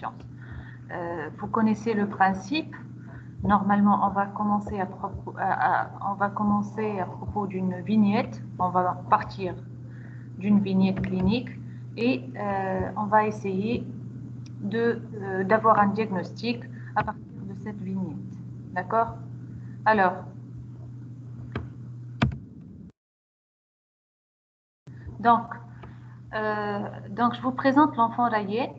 Vous connaissez le principe. Normalement, on va commencer à propos d'une vignette. On va partir d'une vignette clinique et on va essayer d'avoir un diagnostic à partir de cette vignette. D'accord? Alors, donc, je vous présente l'enfant Rayet,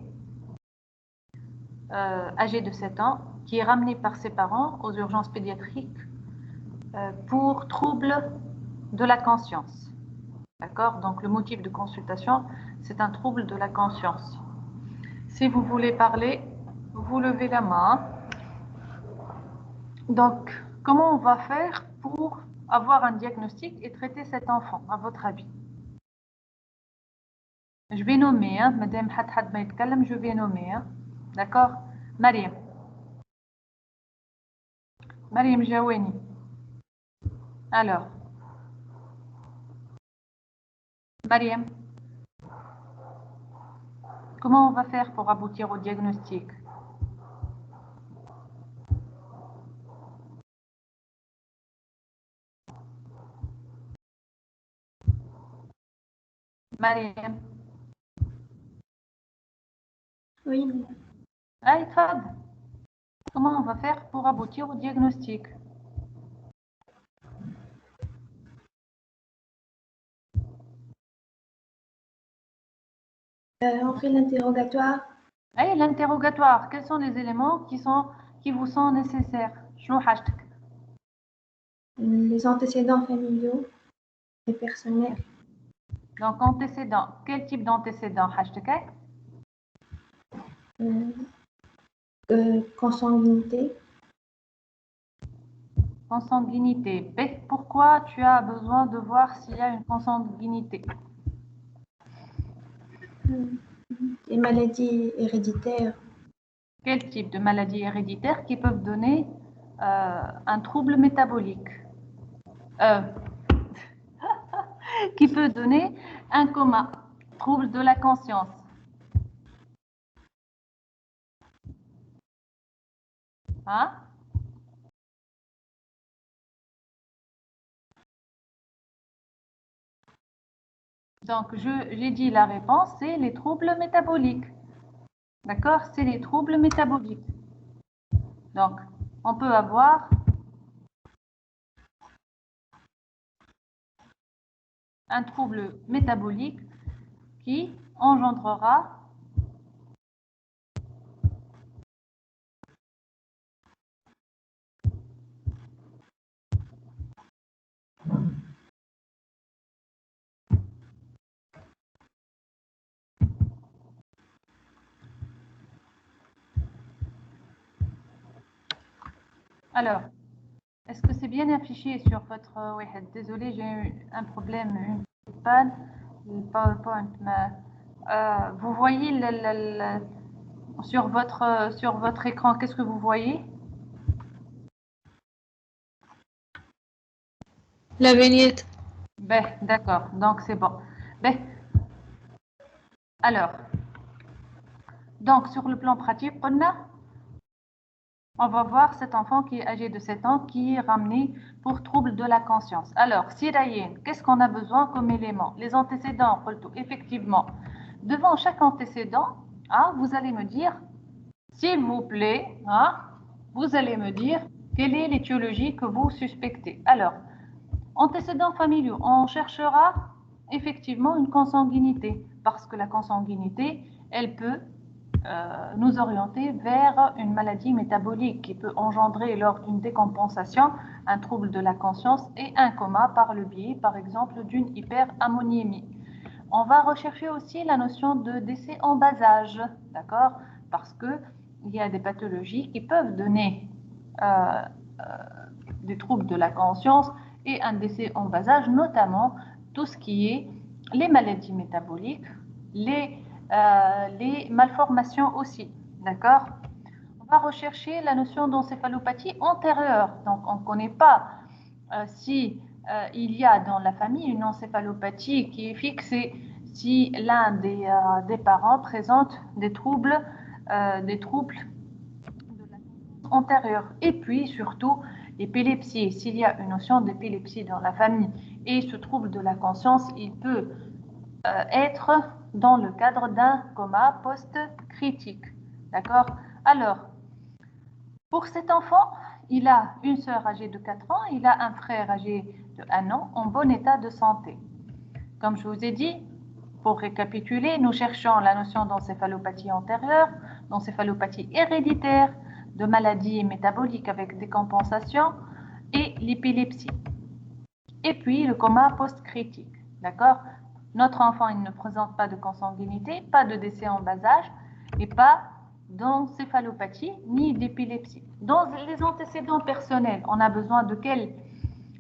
âgé de 7 ans, qui est ramené par ses parents aux urgences pédiatriques pour troubles de la conscience. D'accord? Donc, le motif de consultation, c'est un trouble de la conscience. Si vous voulez parler, vous levez la main. Donc, comment on va faire pour avoir un diagnostic et traiter cet enfant, à votre avis? Je vais nommer, hein, Madame Had ma yitkallam, je vais nommer, hein. D'accord? Mariam. Mariam Jaoueni. Alors, Mariam, comment on va faire pour aboutir au diagnostic? Mariam. Oui. Allez, Fad. Comment on va faire pour aboutir au diagnostic? On fait l'interrogatoire. Allez, l'interrogatoire. Quels sont les éléments qui vous sont nécessaires? Les antécédents familiaux et personnels. Donc, antécédents. Quel type d'antécédents? Consanguinité. Consanguinité. Pourquoi tu as besoin de voir s'il y a une consanguinité? Les maladies héréditaires. Quel type de maladies héréditaires qui peuvent donner un trouble métabolique? Qui peut donner un coma, trouble de la conscience. Hein? Donc, j'ai dit la réponse, c'est les troubles métaboliques. D'accord? C'est les troubles métaboliques. Donc, on peut avoir un trouble métabolique qui engendrera alors, est-ce que c'est bien affiché sur votre... Oui, désolé, j'ai eu un problème, une petite panne. Le PowerPoint, vous voyez sur votre écran, qu'est-ce que vous voyez? La vignette. Ben, d'accord, donc c'est bon. Ben, alors, donc sur le plan pratique, on va voir cet enfant qui est âgé de 7 ans qui est ramené pour trouble de la conscience. Alors, Sirayen, qu'est-ce qu'on a besoin comme élément? Les antécédents, effectivement. Devant chaque antécédent, hein, vous allez me dire, s'il vous plaît, hein, vous allez me dire quelle est l'étiologie que vous suspectez. Alors, antécédents familiaux, on cherchera effectivement une consanguinité, parce que la consanguinité, elle peut nous orienter vers une maladie métabolique qui peut engendrer lors d'une décompensation un trouble de la conscience et un coma par le biais, par exemple, d'une hyperammoniémie. On va rechercher aussi la notion de décès en bas âge, d'accord? Parce qu'il y a des pathologies qui peuvent donner des troubles de la conscience et un décès en bas âge, notamment tout ce qui est les maladies métaboliques, les malformations aussi, d'accord? On va rechercher la notion d'encéphalopathie antérieure. Donc, on ne connaît pas si il y a dans la famille une encéphalopathie qui est fixée, si l'un des parents présente des troubles des troubles de la conscience antérieure. Et puis, surtout, l'épilepsie. S'il y a une notion d'épilepsie dans la famille et ce trouble de la conscience, il peut être dans le cadre d'un coma post-critique. D'accord? Alors, pour cet enfant, il a une sœur âgée de 4 ans, il a un frère âgé de 1 an en bon état de santé. Comme je vous ai dit, pour récapituler, nous cherchons la notion d'encéphalopathie antérieure, d'encéphalopathie héréditaire, de maladie métabolique avec décompensation et l'épilepsie. Et puis le coma post-critique. D'accord? Notre enfant, il ne présente pas de consanguinité, pas de décès en bas âge et pas d'encéphalopathie ni d'épilepsie. Dans les antécédents personnels, on a besoin de quel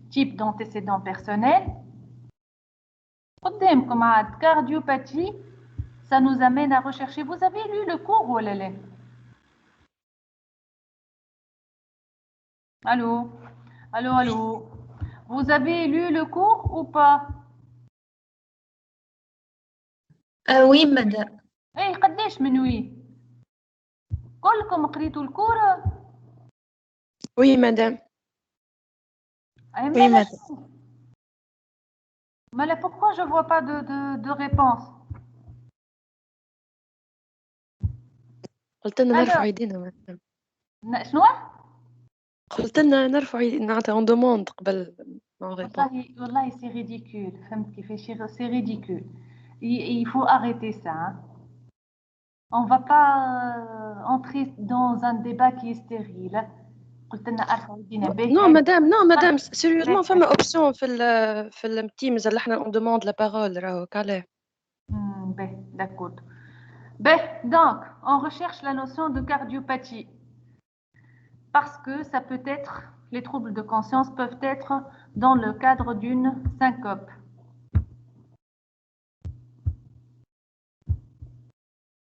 type d'antécédents personnels? Comme cardiopathie, ça nous amène à rechercher. Vous avez lu le cours ou l'élève? Allô? Allô, allô? Vous avez lu le cours ou pas? Oui, madame. ايه قداش من وي؟ كلكم قريتوا الكور؟ Oui, madame. Oui, madame. Mais là, pourquoi je ne vois pas de réponse? قلت لنا نرفع ايدينا مدام. شنو؟ قلت لنا نرفع ايدينا نعطي on demande قبل ما répond. والله c'est ridicule. فهمت كيفاش؟ c'est ridicule. Il faut arrêter ça. Hein. On ne va pas entrer dans un débat qui est stérile. قلت لنا ارفعوا ايدينا به. Non, madame, sérieusement, فما option في التيمز اللي احنا on demande la parole راهو كالي. D'accord. Ben, donc, on recherche la notion de cardiopathie parce que ça peut être, les troubles de conscience peuvent être dans le cadre d'une syncope.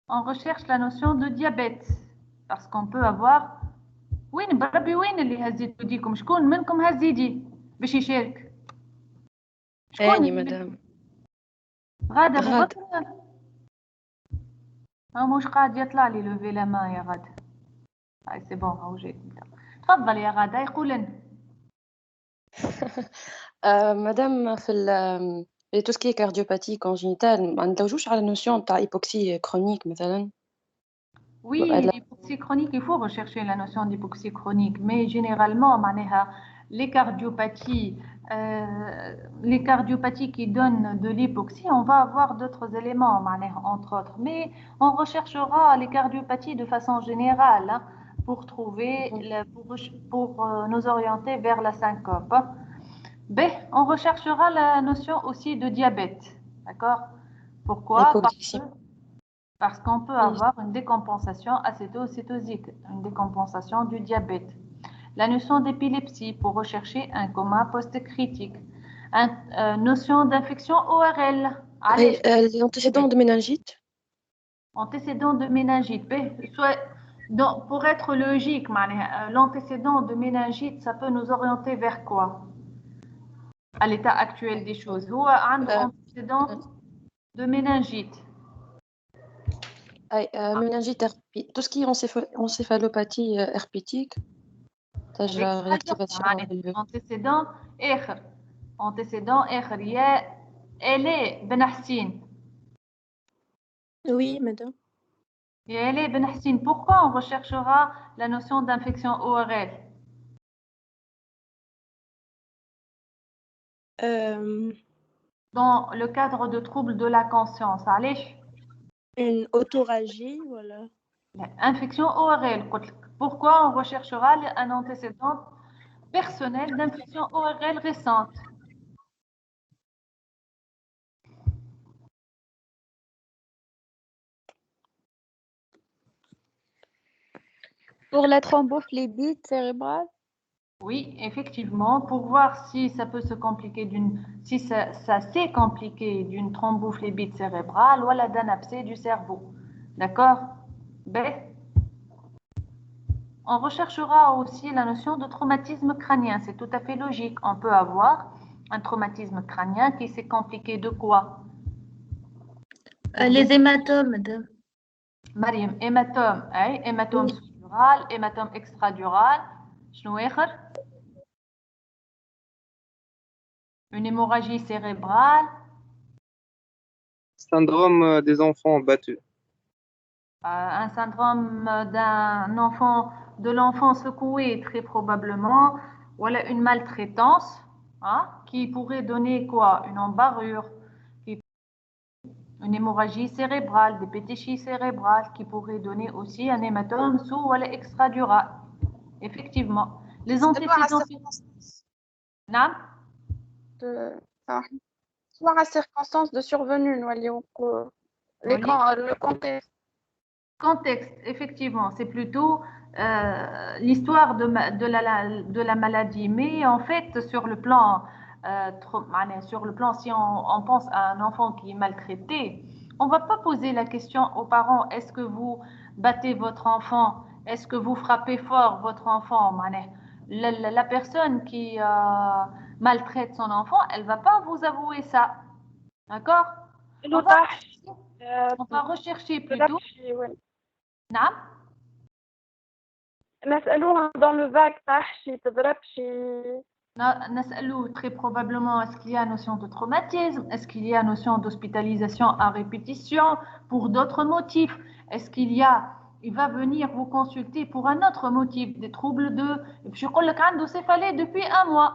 On recherche la notion de diabète parce qu'on peut avoir وين بربي وين اللي هزيتو ديكم شكون منكم هز يدي باش يشارك شكون مدام غادة ابو بكر مش قاعد يطلع لي لو لا ما يا غادة هاي سي بون هاو جيت تفضل يا غادة يقول لنا مدام في tout ce qui est cardiopathie congénitale ما ندوجوش على notion تاع hypoxie chronique مثلا. Oui, l'hypoxie chronique, il faut rechercher la notion d'hypoxie chronique, mais généralement, les cardiopathie qui donnent de l'hypoxie, on va avoir d'autres éléments, entre autres. Mais on recherchera les cardiopathies de façon générale hein, pour trouver, pour nous orienter vers la syncope. B, on recherchera la notion aussi de diabète, d'accord? Pourquoi? Parce qu'on peut avoir une décompensation acétocétosique, une décompensation du diabète. La notion d'épilepsie pour rechercher un coma post-critique. Notion d'infection ORL. Les antécédents de méningite. Antécédents de méningite. Donc, pour être logique, l'antécédent de méningite, ça peut nous orienter vers quoi? À l'état actuel des choses. Ou un antécédent de méningite. Méningite herpétique, tout ce qui est encéphalopathie herpétique, la réactivation. Antécédent elle est Ben Hassine. Oui, madame. Et elle est Ben Hassine. Pourquoi on recherchera la notion d'infection ORL? Dans le cadre de troubles de la conscience. Allez. Une autorragie, voilà. Infection ORL. Pourquoi on recherchera un antécédent personnel d'infection ORL récente? Pour la thrombophlébite cérébrale? Oui, effectivement, pour voir si ça peut se compliquer si ça s'est compliqué d'une thrombophlébite cérébrale ou d'un abcès du cerveau. D'accord? B. On recherchera aussi la notion de traumatisme crânien. C'est tout à fait logique. On peut avoir un traumatisme crânien qui s'est compliqué de quoi? Les hématomes, madame. Mariam, hématome, hématome sous-dural, hématome extradural. شنو آخر؟ Une hémorragie cérébrale. Syndrome des enfants battus. Un syndrome d'un enfant, de l'enfant secoué, très probablement. Voilà une maltraitance, qui pourrait donner quoi? Une embarrure, une hémorragie cérébrale, des pétéchies cérébrales, qui pourrait donner aussi un hématome sous ou extradural. Effectivement. Les antécédents. Non? Soit à circonstance de survenue, le contexte. Contexte, effectivement, c'est plutôt l'histoire de la maladie. Mais en fait, sur le plan, si on pense à un enfant qui est maltraité, on ne va pas poser la question aux parents, est-ce que vous battez votre enfant? Est-ce que vous frappez fort votre enfant? La personne qui maltraite son enfant, elle ne va pas vous avouer ça. D'accord? On va rechercher plutôt. نعم نسألوها dans le vague تحشي تضربشي. نسألو très probablement est-ce qu'il y a notion de traumatisme, est-ce qu'il y a notion d'hospitalisation à répétition pour d'autres motifs, est-ce il va venir vous consulter pour un autre motif, des troubles de je يقول لك عنده céphalée depuis un mois.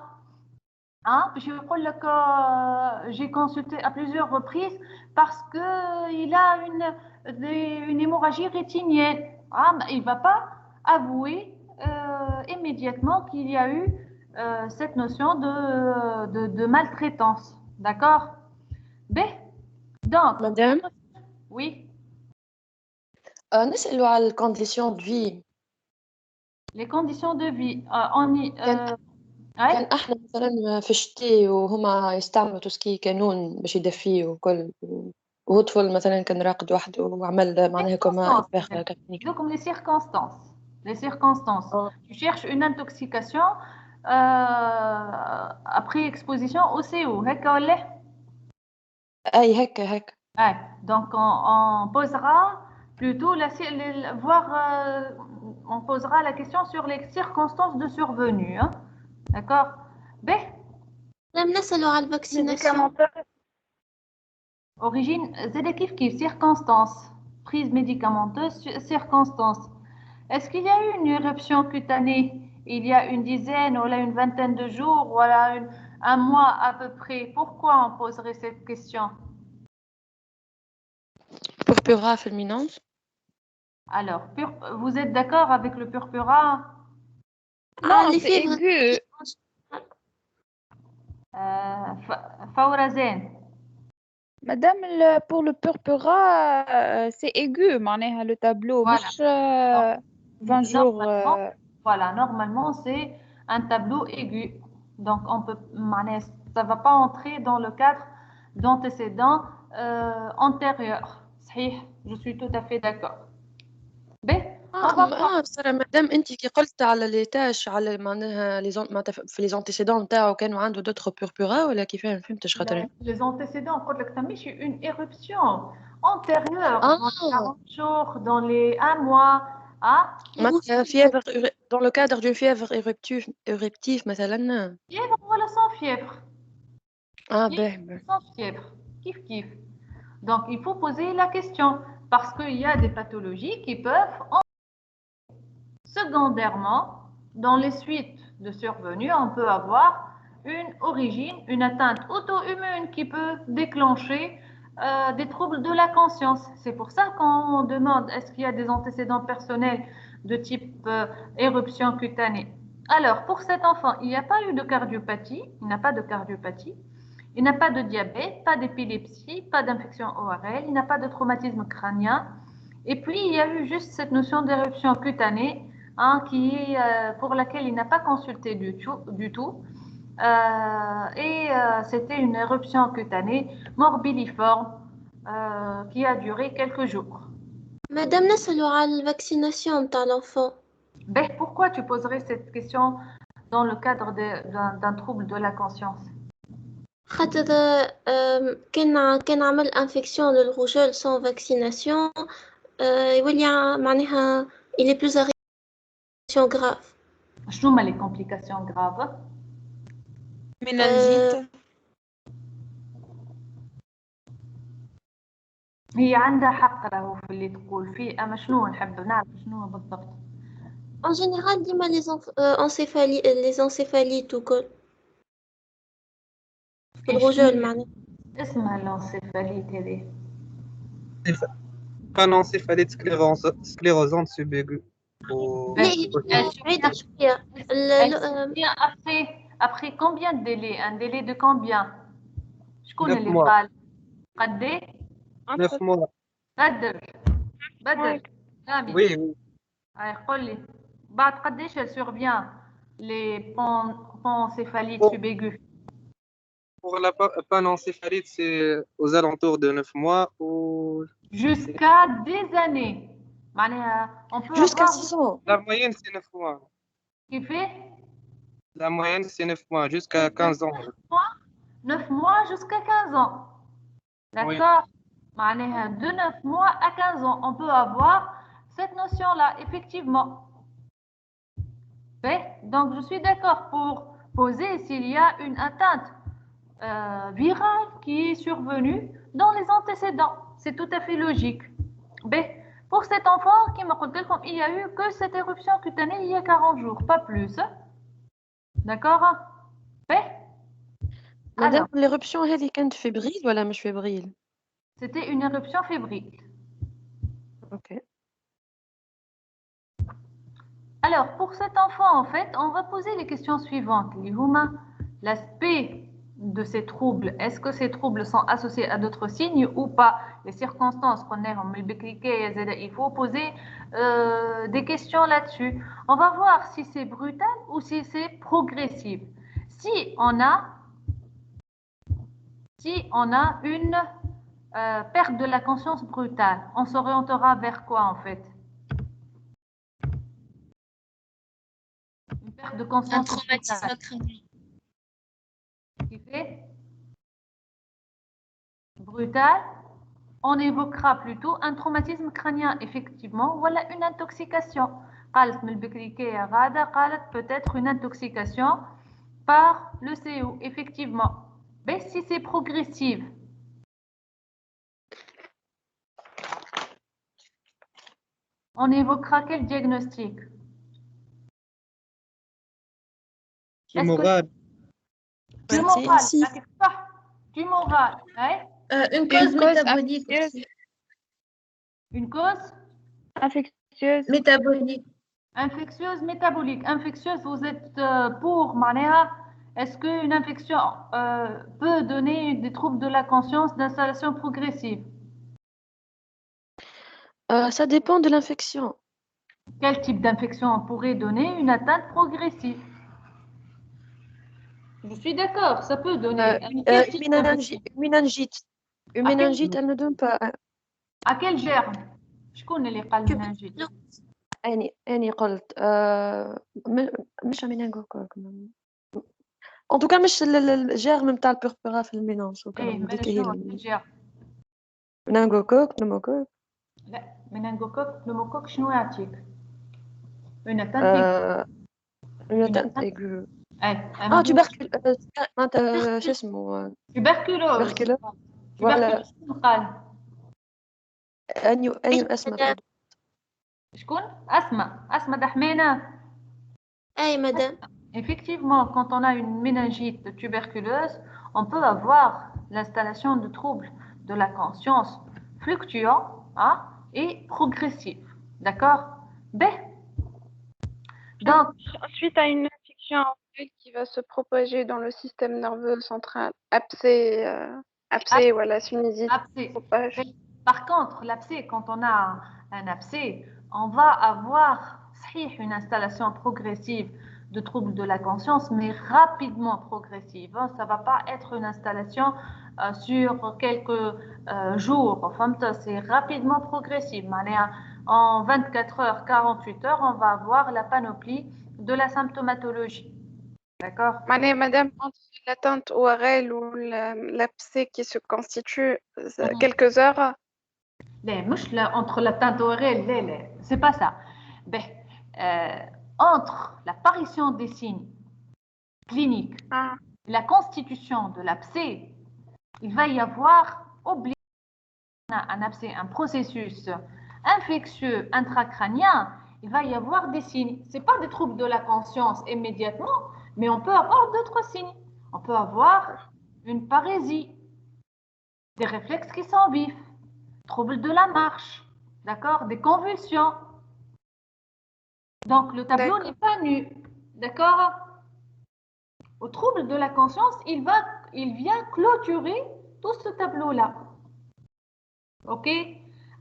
Je يقول لك j'ai consulté à plusieurs reprises parce que il a une hémorragie rétinienne. Il va pas avouer immédiatement qu'il y a eu cette notion de maltraitance. D'accord? Donc, Madame, oui, نسألوا على الكونديسيون دو في. les conditions de vie. كان احنا مثلا في الشتي وهما يستعملوا توسكي كانون باش يدفيه وكل، وهو طفل مثلا كان راقد وحده وعمل معناها كوما إسباغ كابنيك. Donc, les circonstances. Les circonstances. Tu cherches une intoxication après exposition au CO. هكا ولا؟ اي هكا. Donc, on posera plutôt on posera la question sur les circonstances de survenue. D'accord? لم نسأل على الفاكسيناسيون. Origine, c'est qui circonstances. Prise médicamenteuse, circonstances. Est-ce qu'il y a eu une éruption cutanée il y a une dizaine ou une vingtaine de jours, voilà un mois à peu près? Pourquoi on poserait cette question? Purpura fulminante. Alors, vous êtes d'accord avec le purpura? Non, c'est aigu. Faurazène. Madame, pour le purpura, c'est aigu, معناها le tableau, Voilà. مش 20 jours. Voilà, normalement, c'est un tableau aigu. Donc, ça ne va pas entrer dans le cadre d'antécédents antérieurs. Je suis tout à fait d'accord. بصراحة مادام انت كي قلت على ليتاج على معناها في لي زونتيسيدون نتاعو كانوا عنده دوتر بوربورا ولا كيفاه ما فهمتش خاطر les antécédents قلت لك تمشي une éruption antérieure dans les 40 jours dans les 1 mois fièvre dans le cadre d'une fièvre éruptive مثلا fièvre ولا sans fièvre sans fièvre kif donc il faut poser la question parce qu'il y a des pathologies qui peuvent secondairement dans les suites de survenue on peut avoir une origine, une atteinte auto-immune qui peut déclencher des troubles de la conscience. C'est pour ça qu'on demande est-ce qu'il y a des antécédents personnels de type éruption cutanée. Alors, pour cet enfant, il n'y a pas eu de cardiopathie, il n'a pas de cardiopathie, il n'a pas de diabète, pas d'épilepsie, pas d'infection ORL, il n'a pas de traumatisme crânien. Et puis, il y a eu juste cette notion d'éruption cutanée pour laquelle il n'a pas consulté du tout. C'était une éruption cutanée morbilliforme qui a duré quelques jours. Madame, نسأل على الفاكسيناسيون تاع l'enfant. Pourquoi tu poserais cette question dans le cadre d'un trouble de la conscience? خاطر كان عمل infection للغجول sans vaccination يولي معناها il est plus à réaction grave. شنو هما les complications graves؟ مننجيت. هي عندها حق راهو في اللي تقول فيه، اما شنو نحب نعرف شنو بالضبط. En général ديما les encéphalites وكل في الرجل معناها. اسمها الانسيفاليت هذه. Panencéphalite sclérosante subaiguë. لا هي بعيدة شوية. Après combien de délais? Un délai de combien? شكون 9 اللي mois. قال؟ قد ايه؟ 9 mois. بدر سامي. Oui, oui. قول لي بعد قديش elle survient les panencéphalites subaigus? Pour la panencéphalite, c'est aux alentours de 9 mois ou... Jusqu'à des années. معناها on peut Jusqu'à avoir 6 ans. La moyenne, c'est 9 mois. qui fait La moyenne, c'est 9 mois, jusqu'à 15 ans. 9 mois jusqu'à 15 ans. D'accord? معناها de 9 mois à 15 ans, on peut avoir cette notion-là, effectivement. Donc, je suis d'accord pour poser s'il y a une atteinte virale qui est survenue dans les antécédents. C'est tout à fait logique. Pour cet enfant, qui m'a dit qu'il n'y a eu que cette éruption cutanée il y a 40 jours, pas plus. D'accord? Madame, l'éruption هذه كانت fébrile ولا مش fébrile? C'était une éruption fébrile. Ok. Alors, pour cet enfant, en fait, on va poser les questions suivantes. L'aspect de ces troubles, est-ce que ces troubles sont associés à d'autres signes ou pas? Les circonstances qu'on a, il faut poser des questions là-dessus. On va voir si c'est brutal ou si c'est progressif. Si on a une perte de la conscience brutale, on s'orientera vers quoi en fait? Une perte de conscience. Un traumatisme crânien. Qui fait brutal, on évoquera plutôt un traumatisme crânien, effectivement, voilà une intoxication. Peut-être une intoxication par le CO, effectivement. Mais si c'est progressif, on évoquera quel diagnostic? Tumoral. Du moral, hein? Une cause métabolique infectieuse. aussi. Une cause Infectieuse. Métabolique. Infectieuse, métabolique. Infectieuse, vous êtes pour, Manéa? Est-ce qu'une infection peut donner des troubles de la conscience d'installation progressive? Ça dépend de l'infection. Quel type d'infection pourrait donner une atteinte progressive? Je suis d'accord, ça peut donner. Une méningite. Une méningite, elle ne donne pas. À quel germe? Je connais les cas de méningite. أني قلت مش méningocoque. En tout cas مش الجرم نتاع البربرا في المينانس méningocoque, pneumocoque. لا méningocoque, pneumocoque شنو يعطيك؟ Une atteinte aiguë. tuberculose. شو اسمه؟ tuberculose. voilà. أنيو أسمى. شكون؟ أسمى دحمانة. أي مدام. Effectivement, quand on a une méningite tuberculeuse, on peut avoir l'installation de troubles de la conscience fluctuants et progressifs. D'accord? Donc, suite à une infection qui va se propager dans le système nerveux central, abcès ou la sinusite. Par contre, l'abcès, quand on a un abcès, on va avoir une installation progressive de troubles de la conscience, mais rapidement progressive. Ça ne va pas être une installation sur quelques jours. Enfin, c'est rapidement progressif. En 24 heures, 48 heures, on va avoir la panoplie de la symptomatologie. D'accord? Madame, entre l'atteinte ORL ou l'abcès qui se constitue quelques heures, لا مش entre la teinte orale لا c'est pas ça. Ben, entre l'apparition des signes cliniques et la constitution de l'abcès, il va y avoir un abcès, un processus infectieux intracrânien, il va y avoir des signes. Ce n'est pas des troubles de la conscience immédiatement, mais on peut avoir d'autres signes. On peut avoir une parésie, des réflexes qui sont vifs, troubles de la marche, d'accord, des convulsions. Donc le tableau n'est pas nu, d'accord. Au trouble de la conscience, il vient clôturer tout ce tableau-là. Ok.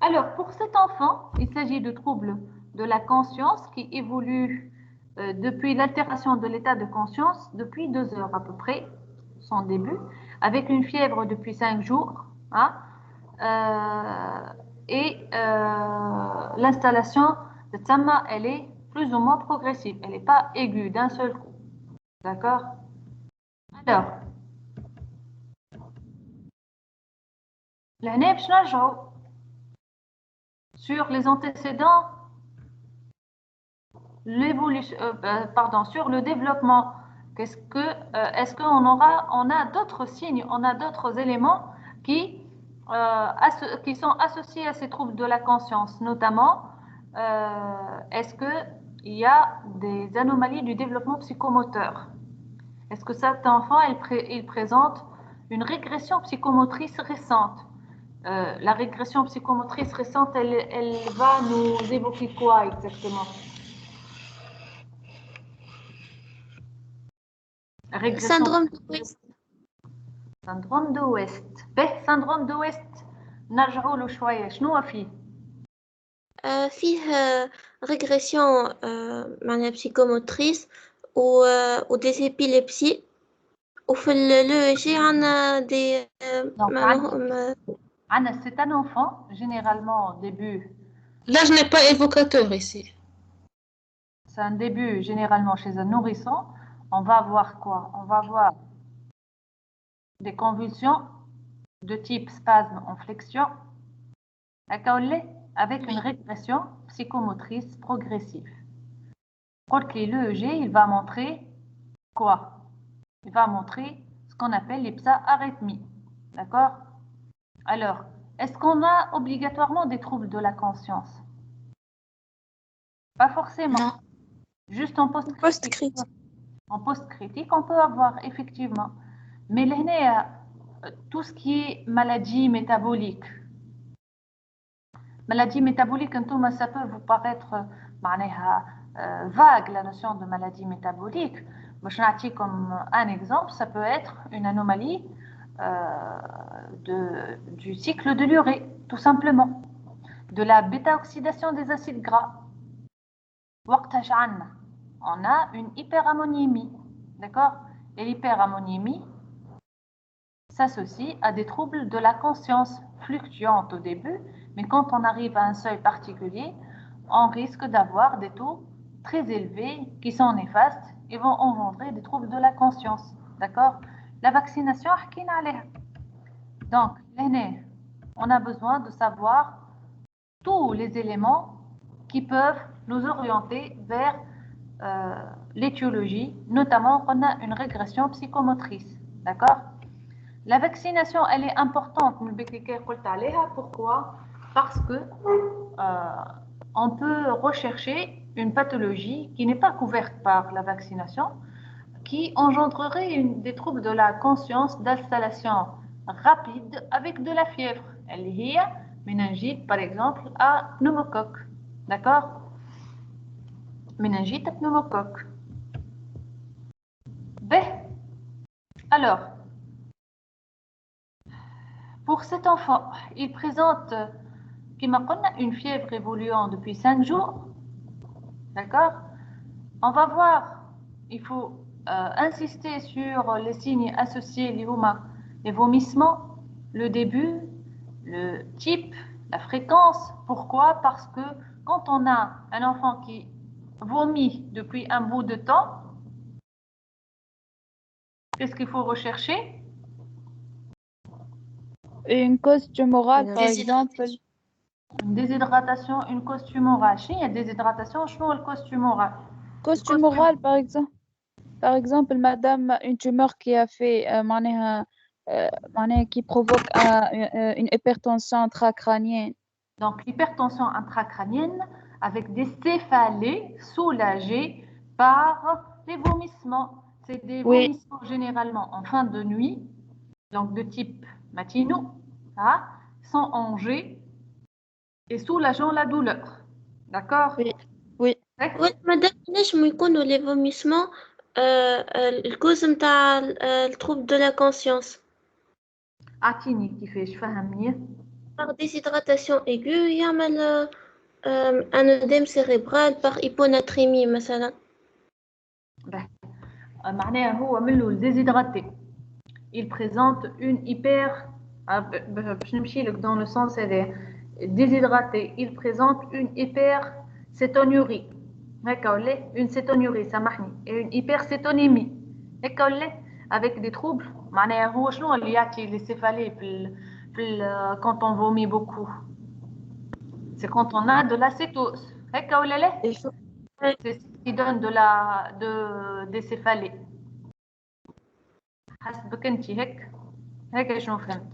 Alors, pour cet enfant, il s'agit de troubles de la conscience qui évoluent depuis l'altération de l'état de conscience depuis 2 heures à peu près, son début, avec une fièvre depuis 5 jours, hein, et l'installation de Tsamma, elle est plus ou moins progressive, elle n'est pas aiguë d'un seul coup. D'accord. Alors, l'année sur les antécédents, l'évolution, sur le développement. Est-ce qu'on a d'autres signes, on a d'autres éléments qui sont associés à ces troubles de la conscience, notamment, est-ce qu'il y a des anomalies du développement psychomoteur? Est-ce que cet enfant, il présente une régression psychomotrice récente? La régression psychomotrice récente, elle va nous évoquer quoi exactement? syndrome de West. syndrome de West. syndrome de West نرجعوا له شوية شنو فيه؟ فيه régression معناها psychomotrice و des épilepsies وفي l'EEG عندنا des Anna, c'est un enfant, généralement au début. Là, je n'ai pas évocateur ici. C'est un début, généralement chez un nourrisson. On va voir quoi? On va voir des convulsions de type spasme en flexion, avec une régression psychomotrice progressive. L'EEG, il va montrer quoi? Il va montrer ce qu'on appelle les arythmies. D'accord? Alors, est-ce qu'on a obligatoirement des troubles de la conscience? Pas forcément. Non. Juste en post-critique. En post-critique, on peut avoir, effectivement. Mais tout ce qui est maladie métabolique. Maladie métabolique, ça peut vous paraître vague, la notion de maladie métabolique. Je vais comme un exemple, ça peut être une anomalie du cycle de l'urée, tout simplement. De la bêta-oxydation des acides gras. On a une hyperammoniémie, d'accord? Et l'hyperammoniémie s'associe à des troubles de la conscience fluctuantes au début, mais quand on arrive à un seuil particulier, on risque d'avoir des taux très élevés qui sont néfastes et vont engendrer des troubles de la conscience, d'accord? La vaccination, donc, on a besoin de savoir tous les éléments qui peuvent nous orienter vers l'étiologie, notamment on a une régression psychomotrice, d'accord? La vaccination, elle est importante. Pourquoi? Parce que on peut rechercher une pathologie qui n'est pas couverte par la vaccination, qui engendrerait des troubles de la conscience d'installation rapide avec de la fièvre. Elle est méningite, par exemple, à pneumocoque. D'accord? Méningite à pneumocoque. Alors, pour cet enfant, il présente une fièvre évoluant depuis 5 jours. D'accord? On va voir, il faut insister sur les signes associés, les vomissements, le début, le type, la fréquence. Pourquoi? Parce que quand on a un enfant qui vomit depuis un bout de temps, qu'est-ce qu'il faut rechercher? Une cause tumorale, par exemple. Une déshydratation, une costumorale. Il y a déshydratation, je le costumorale. Costume oral, par exemple, madame, une tumeur qui a fait, qui provoque une hypertension intracrânienne. Donc, l'hypertension intracrânienne avec des céphalées soulagées par les vomissements. C'est des vomissements généralement en fin de nuit, donc de type matinaux, sans enjeu et soulageant la douleur. D'accord? Oui. madame, نجموا يكونوا les vomissements الكوز متاع التروب de la conscience. أعطيني كيفاش فهمني. Par déshydratation aiguë يعمل un œdème cérébral par hyponatrémie مثلا. معناها هو منه déshydraté. Il présente une باش نمشي لك dans le sens déshydraté. Il présente une hypercétonurie. Une cétonurie, سامحني. Et une hypercétonémie. Avec des troubles. معناها هو شنو اللي يعطي les céphalées quand on vomit beaucoup. C'est quand on a de l'acétose. C'est ce qui donne des céphalées. حسبك انت هيك شنو فهمت؟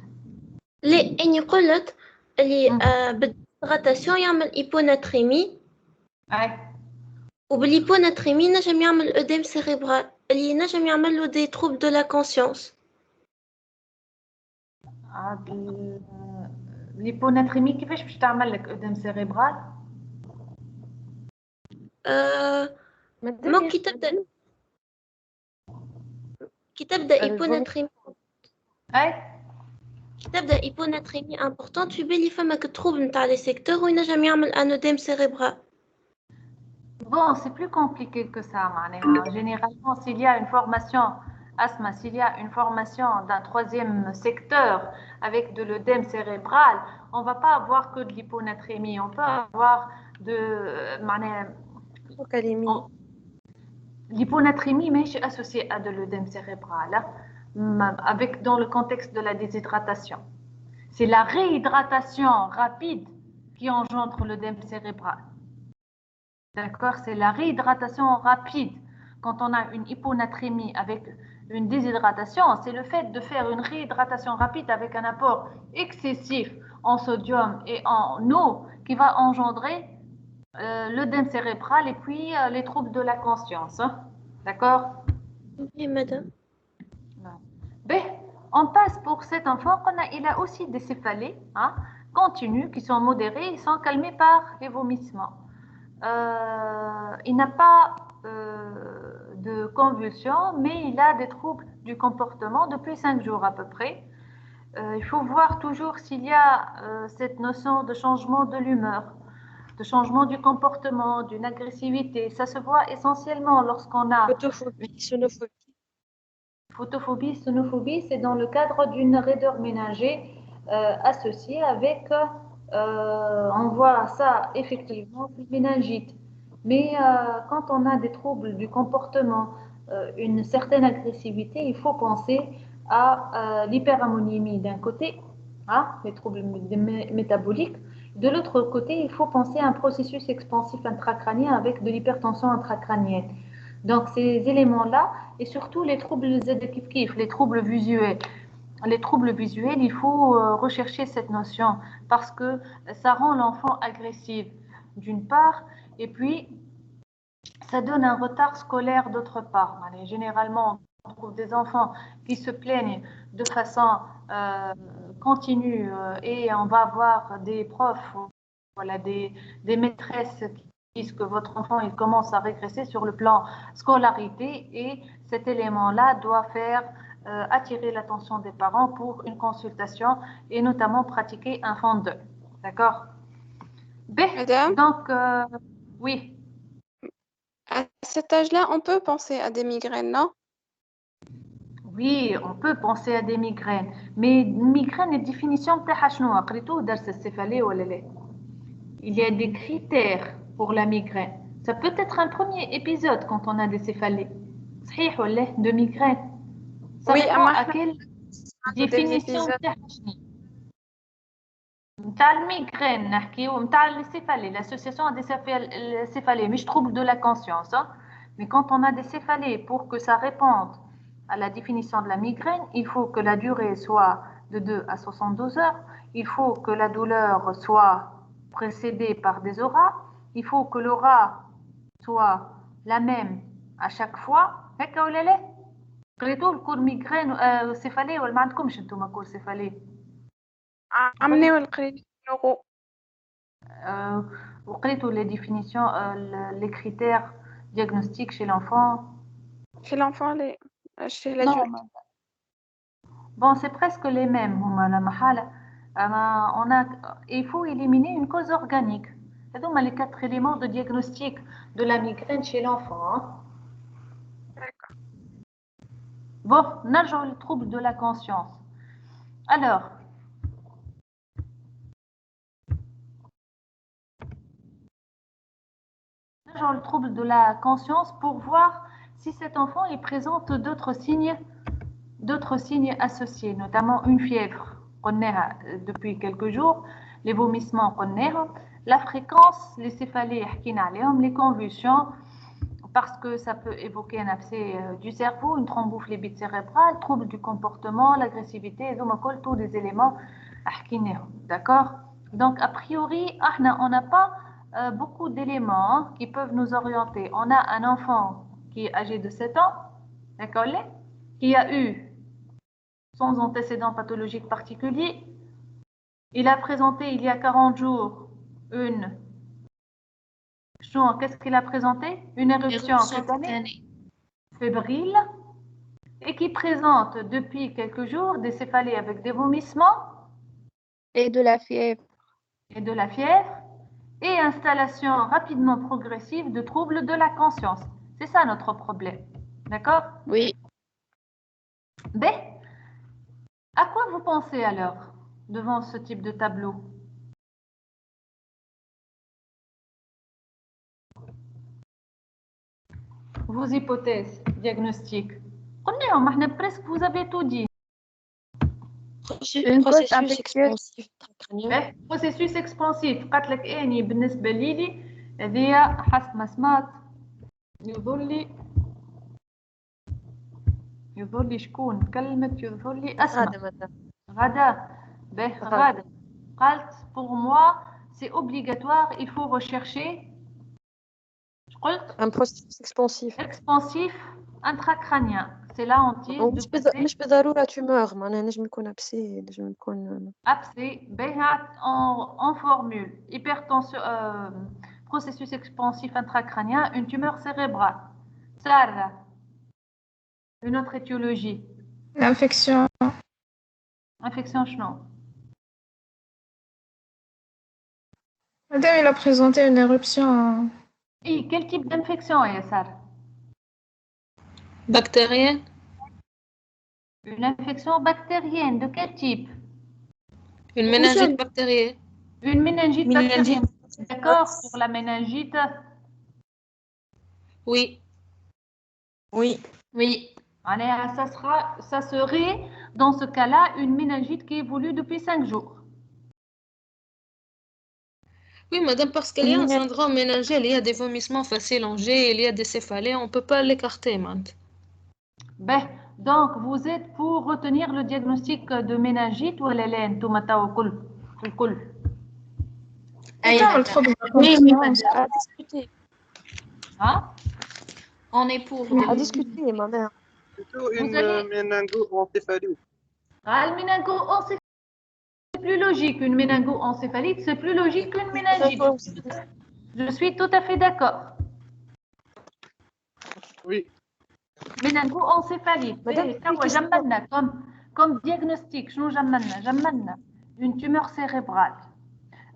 ليه اني قلت اللي بالديغاتاسيون يعمل ايبوناتريمي. وبالهيبوناتريمي نجم يعمل اديم سيريبرال اللي نجم يعمل له دي تروب دو لا كونسيونس. الهيبوناتريمي كيفاش باش تعمل لك اديم سيريبرال؟ ممكن تبدا ايبوناتريمي. كي تبدا ايبوناتريمي امبورطون في بالي فماك تروبل نتاع لي سيكتور وينجم يعمل ان اديم سيريبرال. Bon, c'est plus compliqué que ça, Manéha. Généralement, s'il y a une formation asthma, s'il y a une formation d'un troisième secteur avec de l'œdème cérébral, on ne va pas avoir que de l'hyponatrémie. On peut avoir de l'hyponatrémie, mais je suis associée à de l'œdème cérébral, dans le contexte de la déshydratation. C'est la réhydratation rapide qui engendre l'œdème cérébral. D'accord, c'est la réhydratation rapide. Quand on a une hyponatrémie avec une déshydratation, c'est le fait de faire une réhydratation rapide avec un apport excessif en sodium et en eau qui va engendrer l'œdème cérébral et puis les troubles de la conscience. D'accord? Oui, madame. On passe pour cet enfant. Il a aussi des céphalées continues qui sont modérées et sont calmées par les vomissements. Il n'a pas de convulsions, mais il a des troubles du comportement depuis 5 jours à peu près. Il faut voir toujours s'il y a cette notion de changement de l'humeur, de changement du comportement, d'une agressivité. Ça se voit essentiellement lorsqu'on a photophobie, sonophobie, c'est dans le cadre d'une raideur ménagée associée avec on voit ça effectivement méningite. Mais quand on a des troubles du comportement, une certaine agressivité, il faut penser à l'hyperammonémie d'un côté, les troubles métaboliques. De l'autre côté, il faut penser à un processus expansif intracrânien avec de l'hypertension intracrânienne. Donc ces éléments-là, et surtout les troubles ZKIF, les troubles visuels. Les troubles visuels, il faut rechercher cette notion parce que ça rend l'enfant agressif d'une part et puis ça donne un retard scolaire d'autre part. Généralement, on trouve des enfants qui se plaignent de façon continue et on va avoir des profs, des maîtresses qui disent que votre enfant il commence à régresser sur le plan scolarité et cet élément-là doit faire attirer l'attention des parents pour une consultation et notamment pratiquer un fond d'œil. D'accord? Madame, donc, oui. À cet âge-là, on peut penser à des migraines, non? Oui, on peut penser à des migraines. Mais migraine, la définition, il y a des critères pour la migraine. Ça peut être un premier épisode quand on a des céphalées. De migraine. Ça Oui, dépend à quelle définition نتاع الميغرين نحكيو نتاع الcéphalées, l'association des céphalées, مش trouble de la conscience, hein. Mais quand on a des céphalées, pour que ça réponde à la définition de la migraine, il faut que la durée soit de 2 à 72 heures, il faut que la douleur soit précédée par des auras, il faut que l'aura soit la même à chaque fois. هكا ولا لا؟ قريتوا الكور ميغرين céphalée ولا ما عندكمش انتم كور céphalée؟ عملنا والقريب نورو. وقريتوا les définitions, les critères diagnostiques chez l'enfant. Chez l'enfant, chez l'adulte. Bon, c'est presque les mêmes. Il faut éliminer une cause organique. C'est donc les 4 éléments de diagnostic de la migraine chez l'enfant. D'accord. Bon, نرجع le trouble de la conscience. Alors, le trouble de la conscience pour voir si cet enfant il présente d'autres signes associés, notamment une fièvre depuis quelques jours, les vomissements, la fréquence, les céphalées, les convulsions, parce que ça peut évoquer un abcès du cerveau, une thrombophlébite cérébrale, trouble du comportement, l'agressivité, tous les éléments, d'accord? Donc, a priori, on n'a pas beaucoup d'éléments qui peuvent nous orienter. On a un enfant qui est âgé de 7 ans, d'accord, qui a eu sans antécédent pathologique particulier. Il a présenté il y a 40 jours qu'est-ce qu'il a présenté? Une éruption cutanée fébrile et qui présente depuis quelques jours des céphalées avec des vomissements Et de la fièvre. Et installation rapidement progressive de troubles de la conscience. C'est ça notre problème. D'accord? Oui. Mais, à quoi vous pensez alors devant ce type de tableau? Vos hypothèses, diagnostics. Presque vous avez tout dit. Processus expansif intracrânien. Processus expansif. قالت لك اني بالنسبه لي هذه حسب ما سمعت يظهر لي شكون كلمه يظهر لي اسماء غدا غدا قالت pour moi c'est obligatoire, il faut rechercher un processus expansif intracrânien. C'est là on tire مش بالضرورة tumeur معناها نجم يكون abcès نجم يكون abcès en formule hypertension processus expansif intracrânien, une tumeur cérébrale. Sarah, une autre étiologie. L'infection. Infection chnon. Madame, il a présenté une éruption. Et quel type d'infection est ça? Bactérienne. Une infection bactérienne, de quel type? Une méningite bactérienne. Une méningite bactérienne. D'accord, pour la méningite? Oui. Allez, ça serait, dans ce cas-là, une méningite qui évolue depuis 5 jours. Oui, madame, parce qu'il y a un syndrome méningé, il y a des vomissements faciles en jet, il y a des céphalées, on ne peut pas l'écarter, madame. Donc, vous êtes pour retenir le diagnostic de méningite ou l'élène, tout matin au col? Oui, à discuter. Hein? On est pour. À discuter, ma mère. Plutôt une méningo-encéphalite. Le méningo-encéphalite, c'est plus logique. Une méningo-encéphalite, c'est plus logique qu'une méningite. Je suis tout à fait d'accord. Oui. Méningo-encéphalite. Comme diagnostic, une tumeur cérébrale,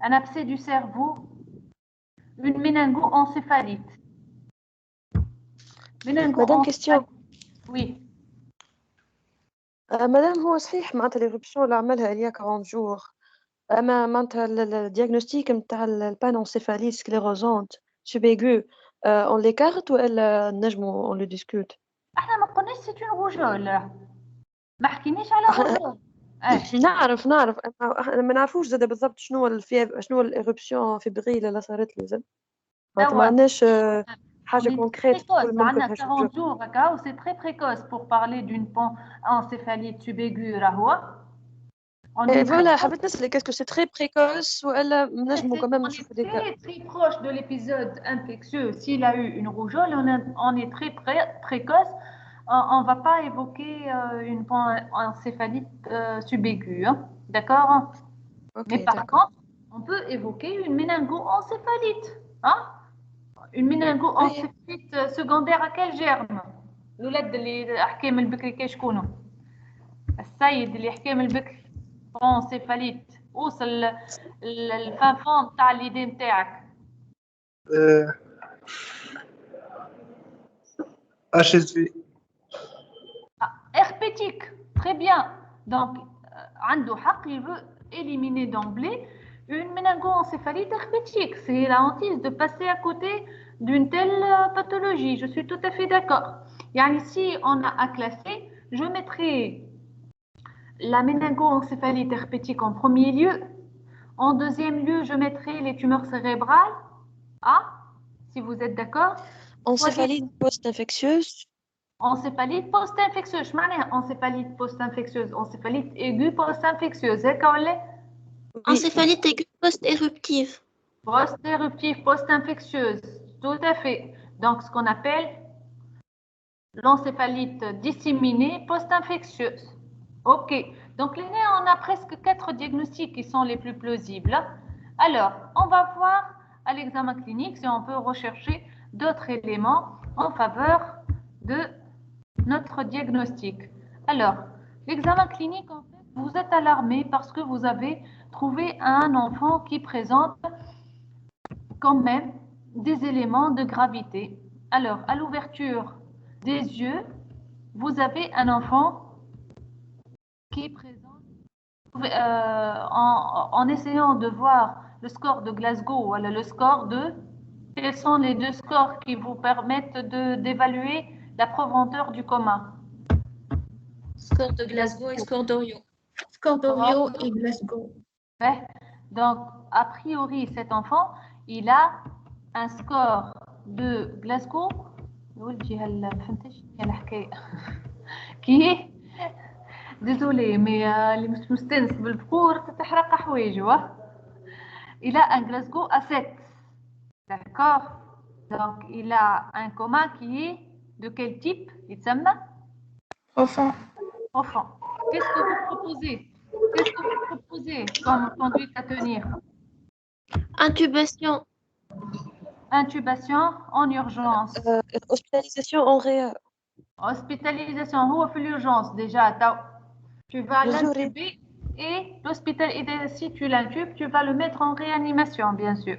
un abcès du cerveau, une méningo-encéphalite. Madame, question. Oui. Madame, هو صحيح معناتها l'éruption اللي عملها il y a 40 jours. أما معناتها الديagnostic نتاع البانencephalite sclérosante subaiguë on l'écarte ولا نجمو on le discute؟ احنا ما قلناش c'est une rougeole. ما حكيناش على rougeole. نعرف أنا ما نعرفوش زاد بالضبط شنو الإيرuption فيبريل اللي صارت له زاد ما عندناش حاجة كونكريت تقول ممكن عندنا 40 jours هكا وسي تري بريكوس pour parler d'une encéphalite subaiguë راهو. فوالا حبيت نسألك اسكو سي تري بريكوس ولا نجمو كمان نشوفو دي كا. Très proche de l'épisode infectieux. S'il a eu une rougeole, on est très précoce. On ne va pas évoquer une encéphalite subaiguë, hein? D'accord? Mais par contre, on peut évoquer une méningo-encéphalite. Hein? Une méningo-encéphalite secondaire à quel germe? الولاد اللي حكيم البكري كيشكونوا السيد اللي حكيم البكري encéphalite وصل الفانفون تاع اليدين نتاعك. HSV. Herpétique, très bien. Donc, عنده حق, il veut éliminer d'emblée une méningo-encéphalite herpétique. C'est la hantise de passer à côté d'une telle pathologie. Je suis tout à fait d'accord. Yani, si on a à classer, je mettrai la méningo-encéphalite herpétique en premier lieu. En deuxième lieu, je mettrai les tumeurs cérébrales. Ah, si vous êtes d'accord. Encéphalite post-infectieuse. Encéphalite post-infectieuse. Je m'en ai encéphalite post-infectieuse, encéphalite aiguë post-infectieuse. Encéphalite aiguë post-éruptive. Post-éruptive, post-infectieuse. Tout à fait. Donc, ce qu'on appelle l'encéphalite disséminée post-infectieuse. Ok. Donc, on a presque 4 diagnostics qui sont les plus plausibles. Alors, on va voir à l'examen clinique si on peut rechercher d'autres éléments en faveur de notre diagnostic. Alors, l'examen clinique, en fait, vous êtes alarmé parce que vous avez trouvé un enfant qui présente quand même des éléments de gravité. Alors, à l'ouverture des yeux, vous avez un enfant qui présente, en essayant de voir le score de Glasgow, voilà, le score de, quels sont les 2 scores qui vous permettent d'évaluer la profondeur du coma? Score de Glasgow et score d'Orio. Score d'Orio et Glasgow. Ouais. Donc, a priori, cet enfant, il a un score de Glasgow qui est, désolé, mais il a un Glasgow à 7. D'accord? Donc, il a un coma qui est de quel type? Il s'appelle Profond. Profond. Qu'est-ce que vous proposez? Qu'est-ce que vous proposez comme conduite à tenir? Intubation. Intubation en urgence. Hospitalisation en réa. Hospitalisation هو في l'urgence déjà. Tu vas l'intuber et si tu l'intubes, tu vas le mettre en réanimation, bien sûr.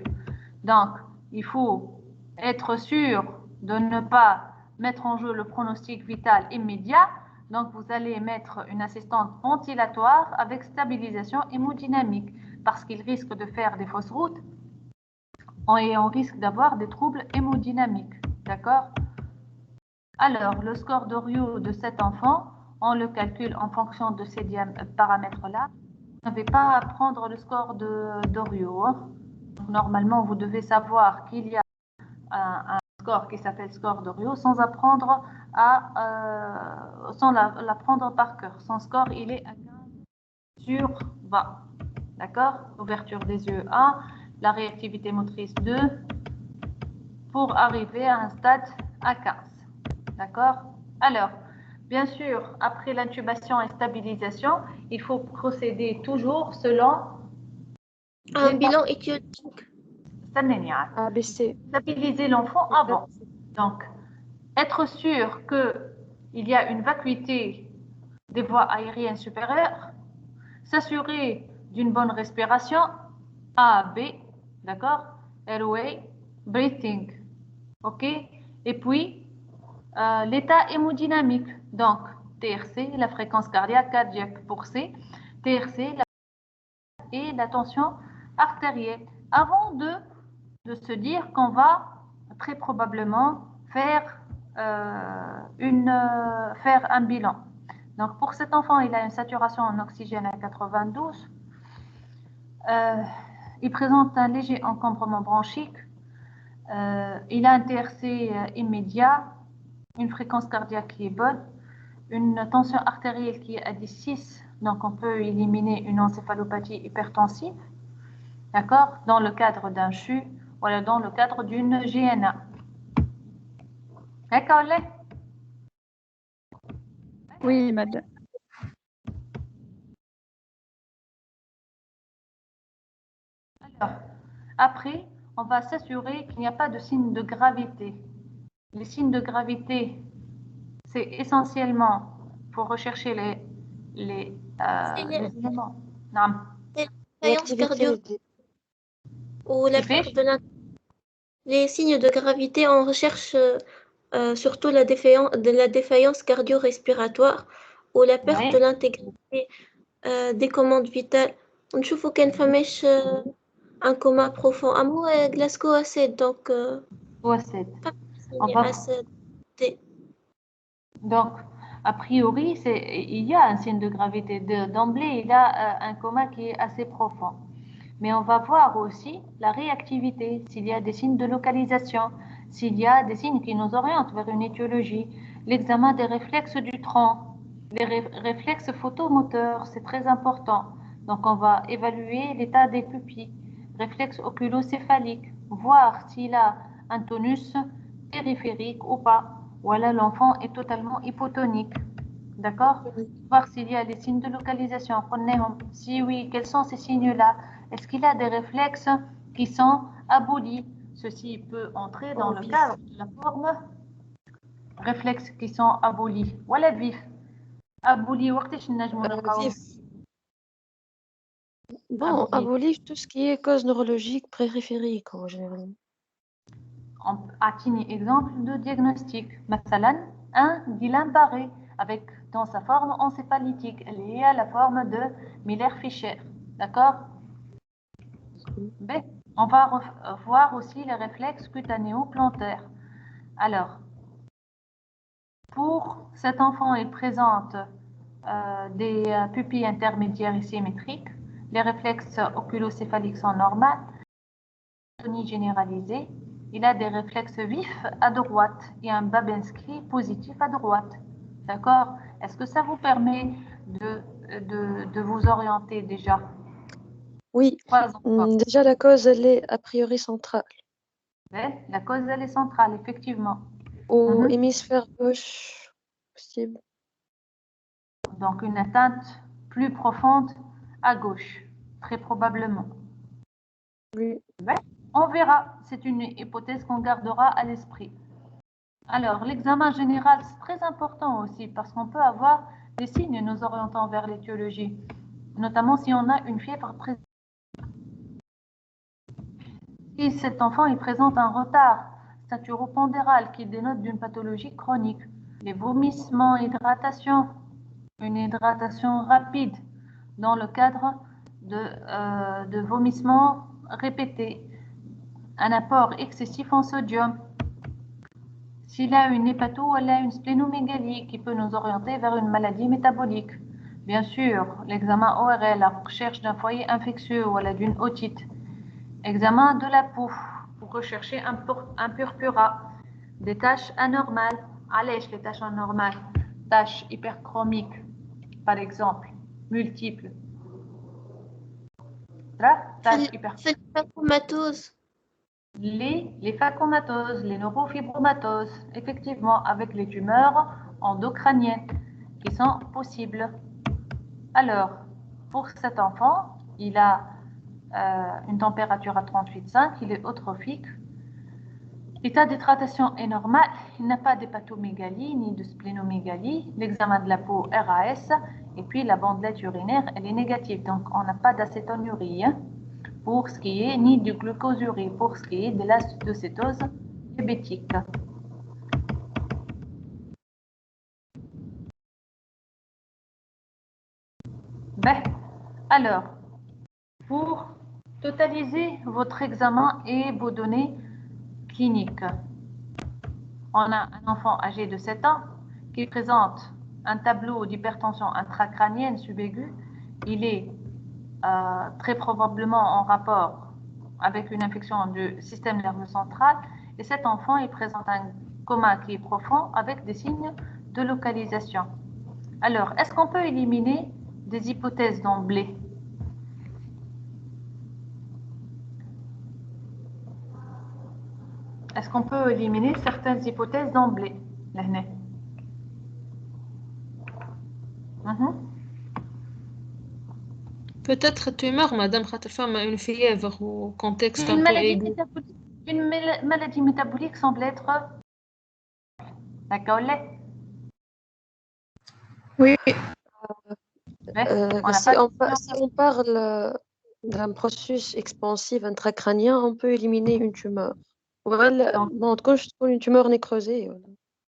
Donc, il faut être sûr de ne pas mettre en jeu le pronostic vital immédiat. Donc, vous allez mettre une assistante ventilatoire avec stabilisation hémodynamique parce qu'il risque de faire des fausses routes et on risque d'avoir des troubles hémodynamiques. D'accord? Alors, le score d'Orio de cet enfant, on le calcule en fonction de ces paramètres-là. Vous n'avez pas à prendre le score d'Orio. Normalement, vous devez savoir qu'il y a un score qui s'appelle score d'Orio sans apprendre sans la prendre par cœur. Son score, il est à 15 sur 20. D'accord? Ouverture des yeux 1, la réactivité motrice 2, pour arriver à un stade à 15. D'accord? Alors, bien sûr, après l'intubation et stabilisation, il faut procéder toujours selon un bilan étiotique. ABC. Stabiliser l'enfant avant. Donc, être sûr qu'il y a une vacuité des voies aériennes supérieures, s'assurer d'une bonne respiration, A, B, d'accord? Airway, breathing, ok? Et puis, l'état hémodynamique, donc TRC, la fréquence cardiaque pour C, TRC et la tension artérielle, avant de se dire qu'on va très probablement faire un bilan. Donc, pour cet enfant, il a une saturation en oxygène à 92. Il présente un léger encombrement bronchique. Il a un TRC immédiat, une fréquence cardiaque qui est bonne, une tension artérielle qui est à 10,6. Donc, on peut éliminer une encéphalopathie hypertensive. D'accord? Dans le cadre d'un CHU, voilà, dans le cadre d'une GNA. D'accord, là? Oui, madame. Alors, après, on va s'assurer qu'il n'y a pas de signe de gravité. Les signes de gravité, c'est essentiellement pour rechercher les éléments. Non. Défaillance cardiaque ou la كيفاش؟ perte de les signes de gravité, on recherche surtout la défaillance cardio-respiratoire ou la perte Ouais. de l'intégrité des commandes vitales. نشوفوا كان فماش un coma profond. أمو Glasgow acid donc OS7. On signe va... acid. Donc, a priori, il y a un signe de gravité. D'emblée, il a un coma qui est assez profond. Mais on va voir aussi la réactivité, s'il y a des signes de localisation, s'il y a des signes qui nous orientent vers une étiologie, l'examen des réflexes du tronc, les réflexes photomoteurs, c'est très important. Donc, on va évaluer l'état des pupilles, réflexes oculocéphaliques, voir s'il a un tonus périphérique ou pas. Voilà, l'enfant est totalement hypotonique. D'accord? Voir s'il y a des signes de localisation. Si oui, quels sont ces signes-là? Est-ce qu'il a des réflexes qui sont abolis? Ceci peut entrer dans le cadre de la forme réflexes qui sont abolis. Voilà, vif. Aboli, vif. Bon, aboli tout ce qui est cause neurologique périphérique en général. On a un exemple de diagnostic. Mathalan, un Guillain-Barré avec dans sa forme encéphalitique. Elle est à la forme de Miller-Fischer. D'accord? On va voir aussi les réflexes cutanéo-plantaires. Alors, pour cet enfant, il présente des pupilles intermédiaires et symétriques. Les réflexes oculocéphaliques sont normaux. Tonie généralisée. Il a des réflexes vifs à droite et un Babinski positif à droite. D'accord? Est-ce que ça vous permet de vous orienter déjà? Oui, déjà la cause, elle est a priori centrale. Ouais, la cause, elle est centrale, effectivement. Au hémisphère gauche, possible. Donc, une atteinte plus profonde à gauche, très probablement. Oui. Ouais, on verra. C'est une hypothèse qu'on gardera à l'esprit. Alors, l'examen général, c'est très important aussi parce qu'on peut avoir des signes nous orientant vers l'étiologie, notamment si on a une fièvre présente. Si cet enfant il présente un retard staturopondéral qui dénote d'une pathologie chronique, les vomissements, hydratation, une hydratation rapide dans le cadre de vomissements répétés, un apport excessif en sodium. S'il a une hépato, elle a une splénomégalie qui peut nous orienter vers une maladie métabolique. Bien sûr, l'examen ORL, la recherche d'un foyer infectieux ou d'une otite. Examen de la peau pour rechercher un purpura. Des taches anormales. Allège les taches anormales. Taches hyperchromiques, par exemple, multiples. Taches hyperchromatoses. Les phacomatoses, les neurofibromatoses, effectivement, avec les tumeurs endocrâniennes qui sont possibles. Alors, pour cet enfant, il a une température à 38,5, il est eutrophique. L'état d'hydratation est normal, il n'a pas d'hépatomégalie ni de splénomégalie. L'examen de la peau RAS et puis la bandelette urinaire, elle est négative, donc on n'a pas d'acétonurie. Pour ce qui est ni du glucosurie, pour ce qui est de l'acétose diabétique. Alors, pour totaliser votre examen et vos données cliniques, on a un enfant âgé de 7 ans qui présente un tableau d'hypertension intracrânienne subaiguë, il est très probablement en rapport avec une infection du système nerveux central et cet enfant il présente un coma qui est profond avec des signes de localisation. Alors, est-ce qu'on peut éliminer des hypothèses d'emblée? Est-ce qu'on peut éliminer certaines hypothèses d'emblée? Peut-être tumeur, madame, femme a une fièvre au contexte un Une peu maladie aigu. métabolique, une maladie métabolique semble être... D'accord? Oui. Si on parle d'un processus expansif intracrânien, on peut éliminer une tumeur. Bon, quand je trouve une tumeur nécrosée.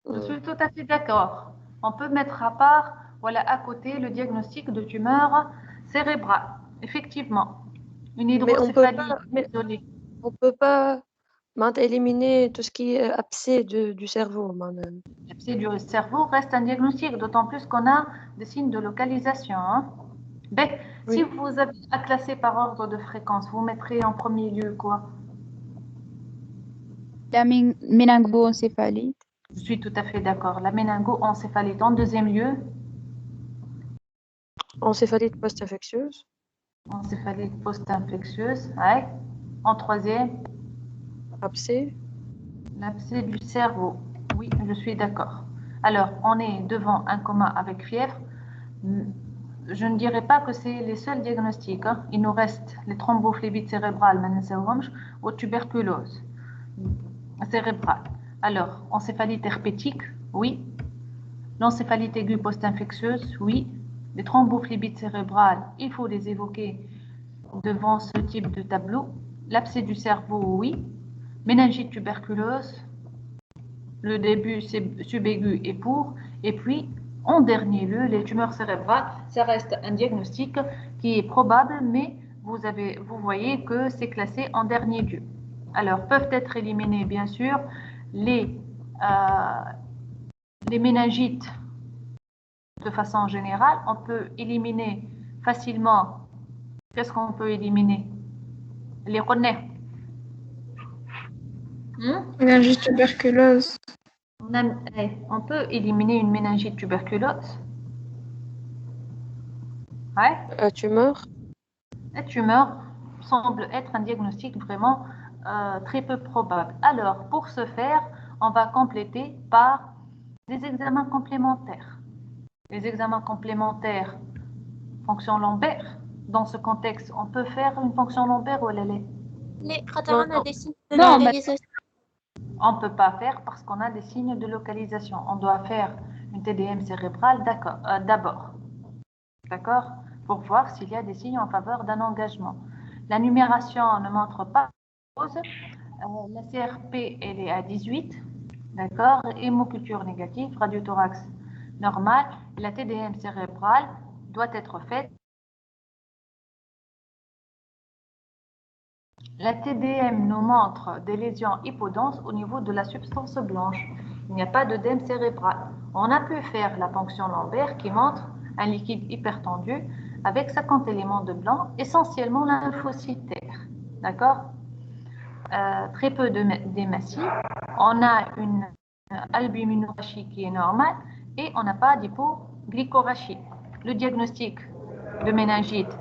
Je suis tout à fait d'accord. On peut mettre à part, voilà, à côté, le diagnostic de tumeur cérébrale. Effectivement, une hydrocéphalie isolée. On peut pas éliminer tout ce qui est abcès du cerveau. L'abcès du cerveau reste un diagnostic, d'autant plus qu'on a des signes de localisation. Hein. Ben, Oui. Si vous avez à classer par ordre de fréquence, vous mettrez en premier lieu quoi? La méningoencéphalite. Je suis tout à fait d'accord. La méningoencéphalite en deuxième lieu. Encéphalite post-infectieuse. Encéphalite post-infectieuse. Ouais. En troisième. Abcès. L'abcès du cerveau. Oui, je suis d'accord. Alors, on est devant un coma avec fièvre. Je ne dirais pas que c'est les seuls diagnostics. Hein. Il nous reste les thrombophlébites cérébrales, ou tuberculose cérébrale. Alors, encéphalite herpétique, oui. L'encéphalite aiguë post-infectieuse, oui. Les thrombophlébites cérébrales, il faut les évoquer devant ce type de tableau. L'abcès du cerveau, oui. Méningite tuberculose, le début subaigu est pour. Et puis, en dernier lieu, les tumeurs cérébrales, ça reste un diagnostic qui est probable, mais vous voyez que c'est classé en dernier lieu. Alors, peuvent être éliminés, bien sûr, les méningites de façon générale. On peut éliminer facilement. Qu'est-ce qu'on peut éliminer? Les connaît. Méningite tuberculose. On peut éliminer une méningite tuberculose. Ouais. La tumeur. La tumeur semble être un diagnostic vraiment très peu probable. Alors, pour ce faire, on va compléter par des examens complémentaires. Les examens complémentaires, fonction lombaire. Dans ce contexte, on peut faire une fonction lombaire ou elle est... On a des signes de Non, localisation. On ne peut pas faire parce qu'on a des signes de localisation. On doit faire une TDM cérébrale d'abord. D'accord? Pour voir s'il y a des signes en faveur d'un engagement. La numération ne montre pas cause. La CRP, elle est à 18. D'accord? Hémoculture négative, radiothorax normal. La TDM cérébrale doit être faite. La TDM nous montre des lésions hypodenses au niveau de la substance blanche. Il n'y a pas d'œdème cérébral. On a pu faire la ponction lombaire qui montre un liquide hypertendu avec 50 éléments de blanc, essentiellement lymphocytaire. D'accord? Très peu d'hématie. On a une albuminorachie qui est normale et on n'a pas d'hypoglycorachie. Le diagnostic de méningite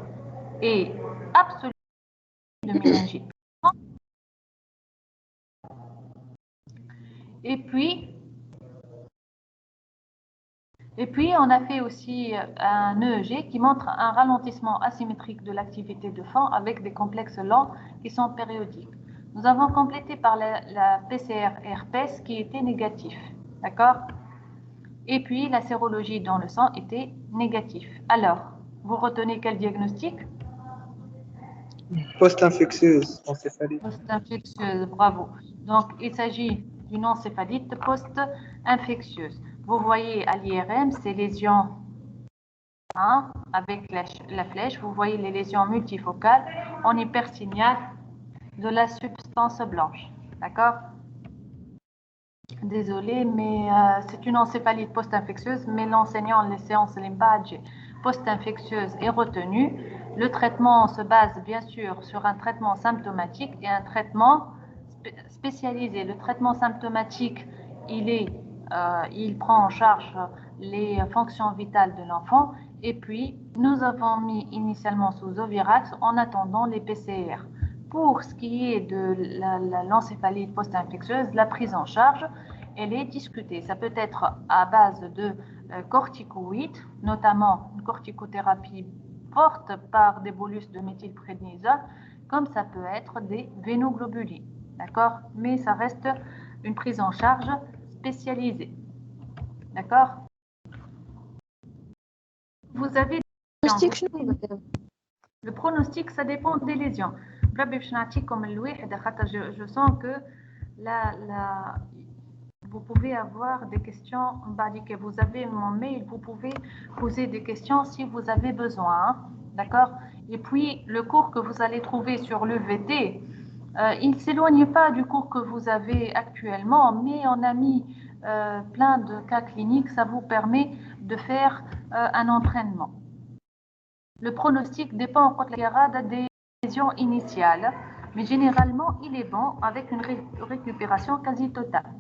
est absolument de méningite. Et puis, on a fait aussi un EEG qui montre un ralentissement asymétrique de l'activité de fond avec des complexes lents qui sont périodiques. Nous avons complété par la PCR-RPS qui était négatif. D'accord? Et puis, la sérologie dans le sang était négative. Alors, vous retenez quel diagnostic? Post-infectieuse, encéphalite. Post-infectieuse, bravo. Donc, il s'agit d'une encéphalite post-infectieuse. Vous voyez à l'IRM ces lésions avec la flèche. Vous voyez les lésions multifocales en hypersignal de la substance blanche. D'accord? Désolée, mais c'est une encéphalite post-infectieuse, mais l'enseignant, les séances limbadji post-infectieuse est retenu. Le traitement se base bien sûr sur un traitement symptomatique et un traitement spécialisé. Le traitement symptomatique, il prend en charge les fonctions vitales de l'enfant. Et puis, nous avons mis initialement sous Ovirax en attendant les PCR. Pour ce qui est de l'encéphalite post-infectieuse, la prise en charge, elle est discutée. Ça peut être à base de corticoïdes, notamment une corticothérapie forte par des bolus de méthylprédnisone, comme ça peut être des vénoglobulines. D'accord? Mais ça reste une prise en charge spécialisée. D'accord? Vous avez le pronostic, ça dépend des lésions. Je sens que vous pouvez avoir des questions. Vous avez mon mail, vous pouvez poser des questions si vous avez besoin. D'accord? Et puis, le cours que vous allez trouver sur le VT, il ne s'éloigne pas du cours que vous avez actuellement, mais on a mis plein de cas cliniques. Ça vous permet de faire un entraînement. Le pronostic dépend des lésions initiales, mais généralement, il est bon avec une récupération quasi totale.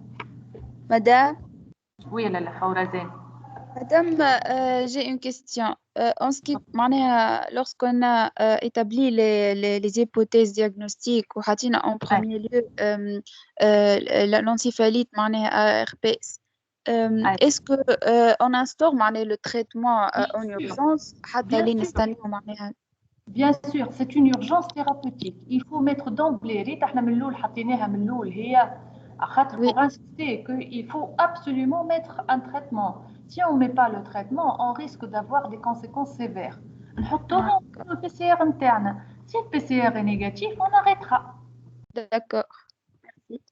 Madame, Oui, Lala Fawrazin. Madame, j'ai une question. En ce qui, lorsqu'on a établi les hypothèses diagnostiques, en premier lieu l'encéphalite herpès, est-ce qu'on instaure le traitement en urgence Bien sûr, c'est une urgence thérapeutique. Il faut mettre d'emblée, pour insister qu'il faut absolument mettre un traitement. Si on ne met pas le traitement, on risque d'avoir des conséquences sévères. Le PCR interne. Si le PCR est négatif, on arrêtera. D'accord.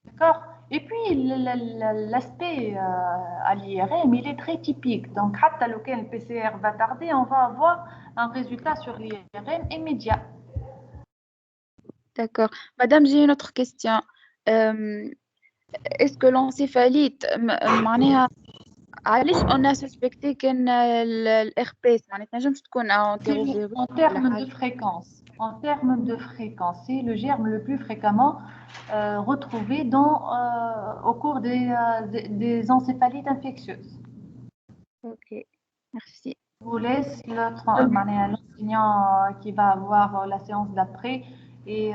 D'accord. Et puis, l'aspect à l'IRM, il est très typique. Donc, lequel le PCR va tarder, on va avoir un résultat sur l'IRM immédiat. D'accord. Madame, j'ai une autre question. Est-ce que l'encéphalite, on a suspecté que l'herpès, en termes de fréquence. En termes de fréquence, c'est le germe le plus fréquemment retrouvé au cours des encéphalites infectieuses. Ok, merci. Je vous laisse l'enseignant qui va avoir la séance d'après et